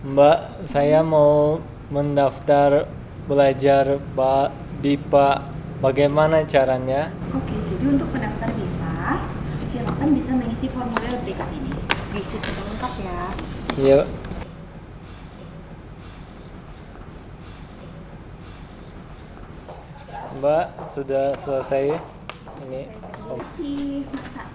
Mbak, saya mau mendaftar belajar BIPA. Bagaimana caranya? Oke, jadi untuk pendaftar BIPA, silakan bisa mengisi formulir berikut ini. Isi lengkap ya. Yuk. Mbak, sudah selesai ini. Terima kasih Mas Said.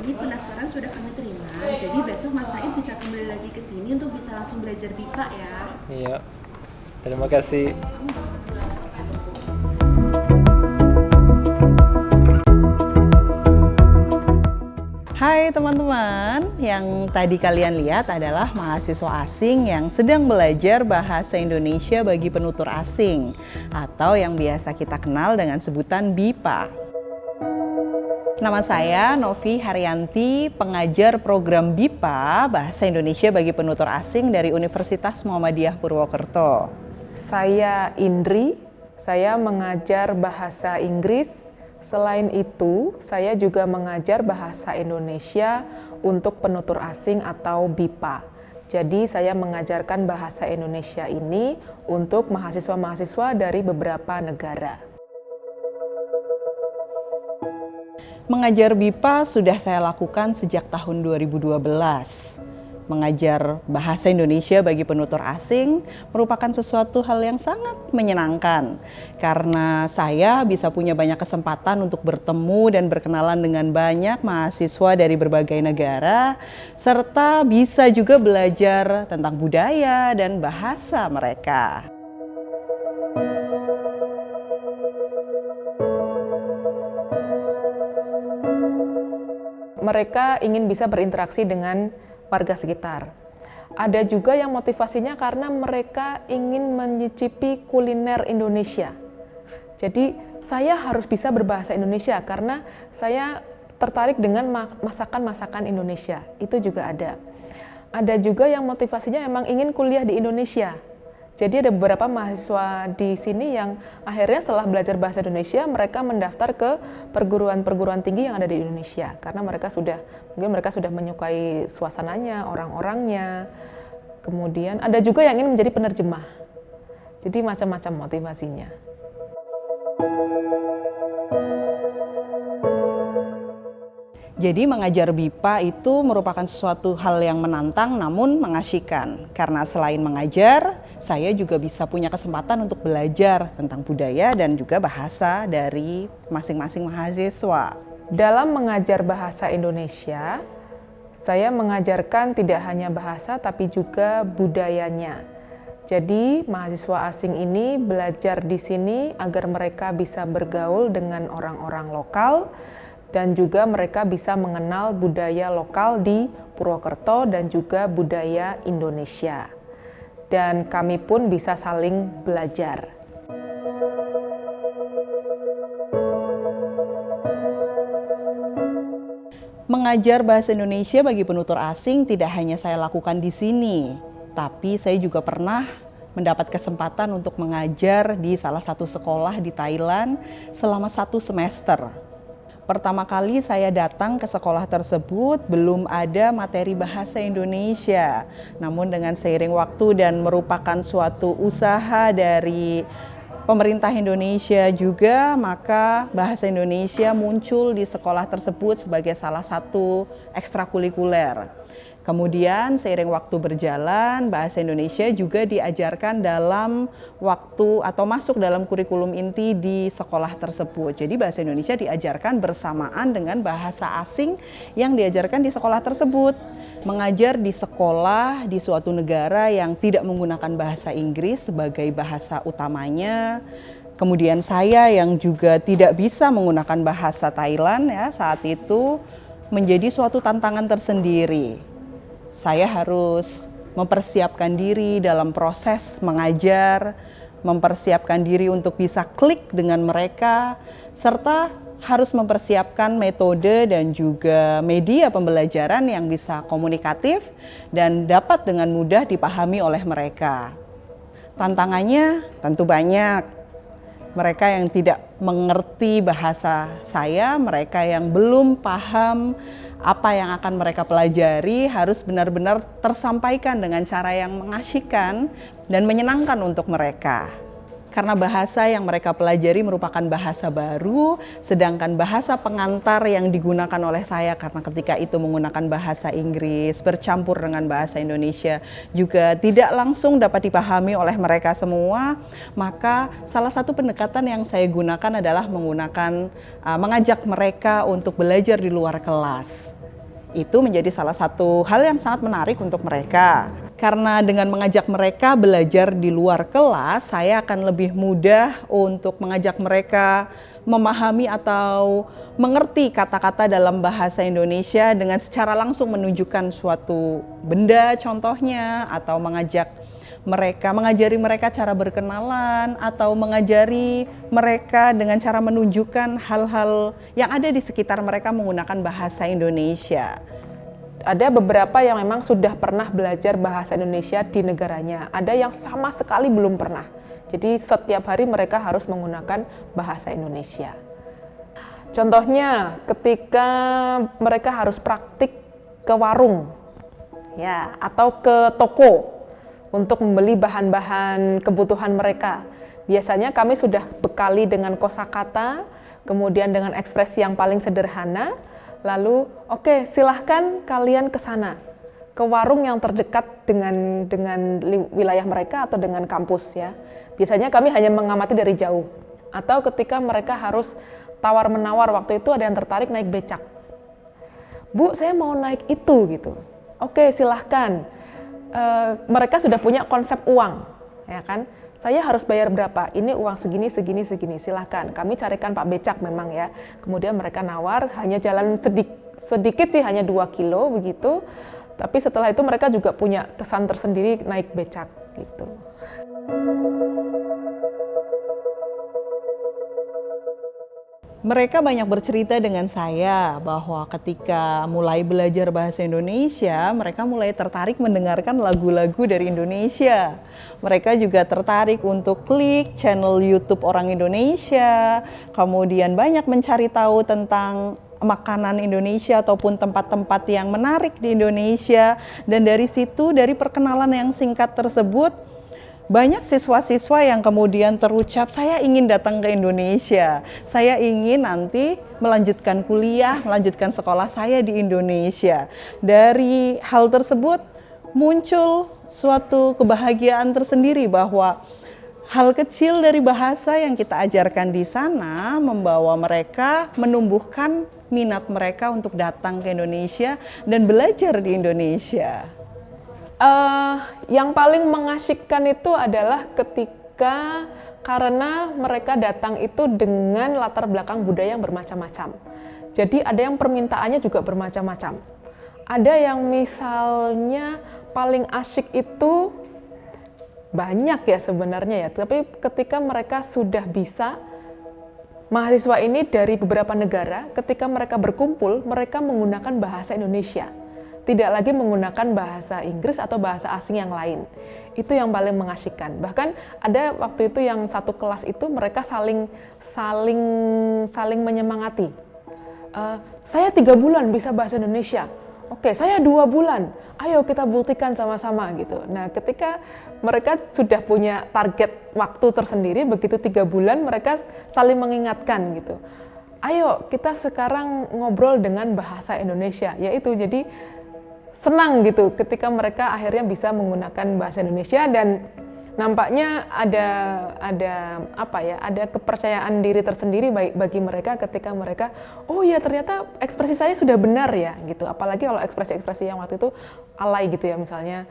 Ini pendaftaran sudah kami terima. Jadi besok Mas Said bisa kembali lagi ke sini untuk bisa langsung belajar BIPA ya. Iya. Terima kasih. Hai teman-teman, yang tadi kalian lihat adalah mahasiswa asing yang sedang belajar bahasa Indonesia bagi penutur asing atau yang biasa kita kenal dengan sebutan BIPA. Nama saya Novi Haryanti, pengajar program BIPA Bahasa Indonesia bagi Penutur Asing dari Universitas Muhammadiyah Purwokerto. Saya Indri, saya mengajar bahasa Inggris. Selain itu, saya juga mengajar bahasa Indonesia untuk penutur asing atau BIPA. Jadi saya mengajarkan bahasa Indonesia ini untuk mahasiswa-mahasiswa dari beberapa negara. Mengajar BIPA sudah saya lakukan sejak tahun 2012. Mengajar bahasa Indonesia bagi penutur asing merupakan sesuatu hal yang sangat menyenangkan karena saya bisa punya banyak kesempatan untuk bertemu dan berkenalan dengan banyak mahasiswa dari berbagai negara serta bisa juga belajar tentang budaya dan bahasa mereka. Mereka ingin bisa berinteraksi dengan warga sekitar. Ada juga yang motivasinya karena mereka ingin menyicipi kuliner Indonesia. Jadi saya harus bisa berbahasa Indonesia karena saya tertarik dengan masakan-masakan Indonesia. Itu juga ada. Ada juga yang motivasinya memang ingin kuliah di Indonesia. Jadi ada beberapa mahasiswa di sini yang akhirnya setelah belajar bahasa Indonesia, mereka mendaftar ke perguruan-perguruan tinggi yang ada di Indonesia. Karena mungkin mereka sudah menyukai suasananya, orang-orangnya. Kemudian ada juga yang ingin menjadi penerjemah. Jadi macam-macam motivasinya. Jadi mengajar BIPA itu merupakan sesuatu hal yang menantang namun mengasyikkan. Karena selain mengajar, saya juga bisa punya kesempatan untuk belajar tentang budaya dan juga bahasa dari masing-masing mahasiswa. Dalam mengajar bahasa Indonesia, saya mengajarkan tidak hanya bahasa tapi juga budayanya. Jadi mahasiswa asing ini belajar di sini agar mereka bisa bergaul dengan orang-orang lokal, dan juga mereka bisa mengenal budaya lokal di Purwokerto dan juga budaya Indonesia. Dan kami pun bisa saling belajar. Mengajar bahasa Indonesia bagi penutur asing tidak hanya saya lakukan di sini, tapi saya juga pernah mendapat kesempatan untuk mengajar di salah satu sekolah di Thailand selama 1 semester. Pertama kali saya datang ke sekolah tersebut belum ada materi bahasa Indonesia. Namun dengan seiring waktu dan merupakan suatu usaha dari pemerintah Indonesia juga, maka bahasa Indonesia muncul di sekolah tersebut sebagai salah satu ekstrakurikuler. Kemudian seiring waktu berjalan, bahasa Indonesia juga diajarkan dalam waktu atau masuk dalam kurikulum inti di sekolah tersebut. Jadi bahasa Indonesia diajarkan bersamaan dengan bahasa asing yang diajarkan di sekolah tersebut. Mengajar di sekolah di suatu negara yang tidak menggunakan bahasa Inggris sebagai bahasa utamanya. Kemudian saya yang juga tidak bisa menggunakan bahasa Thailand ya saat itu menjadi suatu tantangan tersendiri. Saya harus mempersiapkan diri dalam proses mengajar, mempersiapkan diri untuk bisa klik dengan mereka, serta harus mempersiapkan metode dan juga media pembelajaran yang bisa komunikatif dan dapat dengan mudah dipahami oleh mereka. Tantangannya tentu banyak. mereka yang tidak mengerti bahasa saya, mereka yang belum paham apa yang akan mereka pelajari harus benar-benar tersampaikan dengan cara yang mengasyikkan dan menyenangkan untuk mereka. Karena bahasa yang mereka pelajari merupakan bahasa baru, sedangkan bahasa pengantar yang digunakan oleh saya karena ketika itu menggunakan bahasa Inggris bercampur dengan bahasa Indonesia juga tidak langsung dapat dipahami oleh mereka semua, maka salah satu pendekatan yang saya gunakan adalah mengajak mereka untuk belajar di luar kelas. Itu menjadi salah satu hal yang sangat menarik untuk mereka. Karena dengan mengajak mereka belajar di luar kelas, saya akan lebih mudah untuk mengajak mereka memahami atau mengerti kata-kata dalam bahasa Indonesia dengan secara langsung menunjukkan suatu benda contohnya, atau mengajari mereka cara berkenalan, atau mengajari mereka dengan cara menunjukkan hal-hal yang ada di sekitar mereka menggunakan bahasa Indonesia. Ada beberapa yang memang sudah pernah belajar bahasa Indonesia di negaranya, ada yang sama sekali belum pernah. Jadi setiap hari mereka harus menggunakan bahasa Indonesia. Contohnya ketika mereka harus praktik ke warung ya, atau ke toko untuk membeli bahan-bahan kebutuhan mereka. Biasanya kami sudah bekali dengan kosakata, kemudian dengan ekspresi yang paling sederhana. Lalu, oke, silahkan kalian ke sana, ke warung yang terdekat dengan wilayah mereka atau dengan kampus ya. Biasanya kami hanya mengamati dari jauh. Atau ketika mereka harus tawar-menawar, waktu itu ada yang tertarik naik becak. Bu, saya mau naik itu gitu. Oke, silahkan. Mereka sudah punya konsep uang, ya kan? Saya harus bayar berapa? Ini uang segini, segini, segini. Silahkan. Kami carikan Pak Becak memang ya. Kemudian mereka nawar, hanya jalan sedikit sih, hanya 2 kilo begitu. Tapi setelah itu mereka juga punya kesan tersendiri naik becak gitu. Mereka banyak bercerita dengan saya bahwa ketika mulai belajar bahasa Indonesia, mereka mulai tertarik mendengarkan lagu-lagu dari Indonesia. Mereka juga tertarik untuk klik channel YouTube orang Indonesia, kemudian banyak mencari tahu tentang makanan Indonesia ataupun tempat-tempat yang menarik di Indonesia. Dan dari situ, dari perkenalan yang singkat tersebut, banyak siswa-siswa yang kemudian terucap, saya ingin datang ke Indonesia, saya ingin nanti melanjutkan kuliah, melanjutkan sekolah saya di Indonesia. Dari hal tersebut muncul suatu kebahagiaan tersendiri bahwa hal kecil dari bahasa yang kita ajarkan di sana membawa mereka menumbuhkan minat mereka untuk datang ke Indonesia dan belajar di Indonesia. Yang paling mengasyikkan itu adalah ketika karena mereka datang itu dengan latar belakang budaya yang bermacam-macam. Jadi ada yang permintaannya juga bermacam-macam. Ada yang misalnya paling asyik itu banyak ya sebenarnya ya, tapi ketika mereka sudah bisa, mahasiswa ini dari beberapa negara, ketika mereka berkumpul, mereka menggunakan bahasa Indonesia. Tidak lagi menggunakan bahasa Inggris atau bahasa asing yang lain. Itu yang paling mengasyikkan. Bahkan ada waktu itu yang satu kelas itu mereka saling menyemangati. Saya 3 bulan bisa bahasa Indonesia. Oke, saya 2 bulan. Ayo kita buktikan sama-sama gitu. Nah, ketika mereka sudah punya target waktu tersendiri, begitu 3 bulan mereka saling mengingatkan gitu. Ayo kita sekarang ngobrol dengan bahasa Indonesia. Yaitu jadi senang gitu ketika mereka akhirnya bisa menggunakan bahasa Indonesia, dan nampaknya ada kepercayaan diri tersendiri bagi mereka ketika mereka, oh ya ternyata ekspresi saya sudah benar ya gitu. Apalagi kalau ekspresi-ekspresi yang waktu itu alay gitu ya, misalnya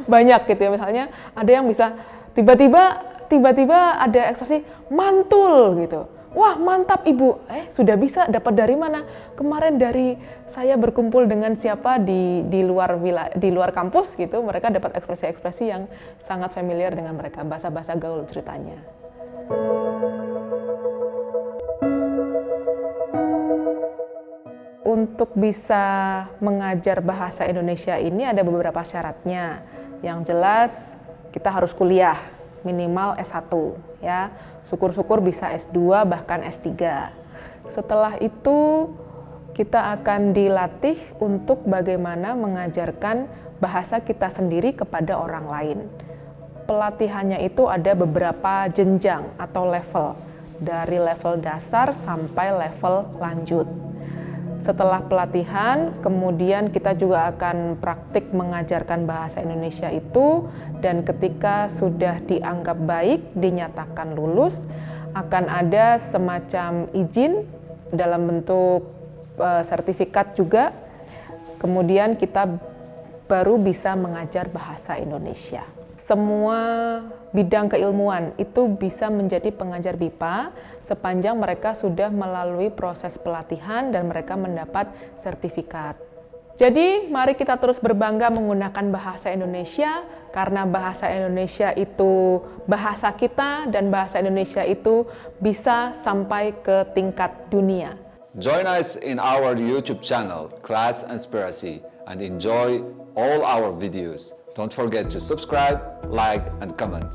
banyak gitu ya, misalnya ada yang bisa tiba-tiba ada ekspresi mantul gitu. Wah mantap ibu, sudah bisa dapat dari mana? Kemarin dari saya berkumpul dengan siapa di luar kampus gitu, mereka dapat ekspresi-ekspresi yang sangat familiar dengan mereka, bahasa-bahasa gaul ceritanya. Untuk bisa mengajar bahasa Indonesia ini ada beberapa syaratnya. Yang jelas kita harus kuliah minimal S1 ya. Syukur-syukur bisa S2 bahkan S3. Setelah itu kita akan dilatih untuk bagaimana mengajarkan bahasa kita sendiri kepada orang lain. Pelatihannya itu ada beberapa jenjang atau level, dari level dasar sampai level lanjut. Setelah pelatihan, kemudian kita juga akan praktik mengajarkan bahasa Indonesia itu, dan ketika sudah dianggap baik, dinyatakan lulus, akan ada semacam izin dalam bentuk sertifikat juga, kemudian kita baru bisa mengajar bahasa Indonesia. Semua bidang keilmuan itu bisa menjadi pengajar BIPA sepanjang mereka sudah melalui proses pelatihan dan mereka mendapat sertifikat. Jadi mari kita terus berbangga menggunakan bahasa Indonesia, karena bahasa Indonesia itu bahasa kita dan bahasa Indonesia itu bisa sampai ke tingkat dunia. Join us in our YouTube channel, Class Inspirasi, and enjoy all our videos. Don't forget to subscribe, like, and comment.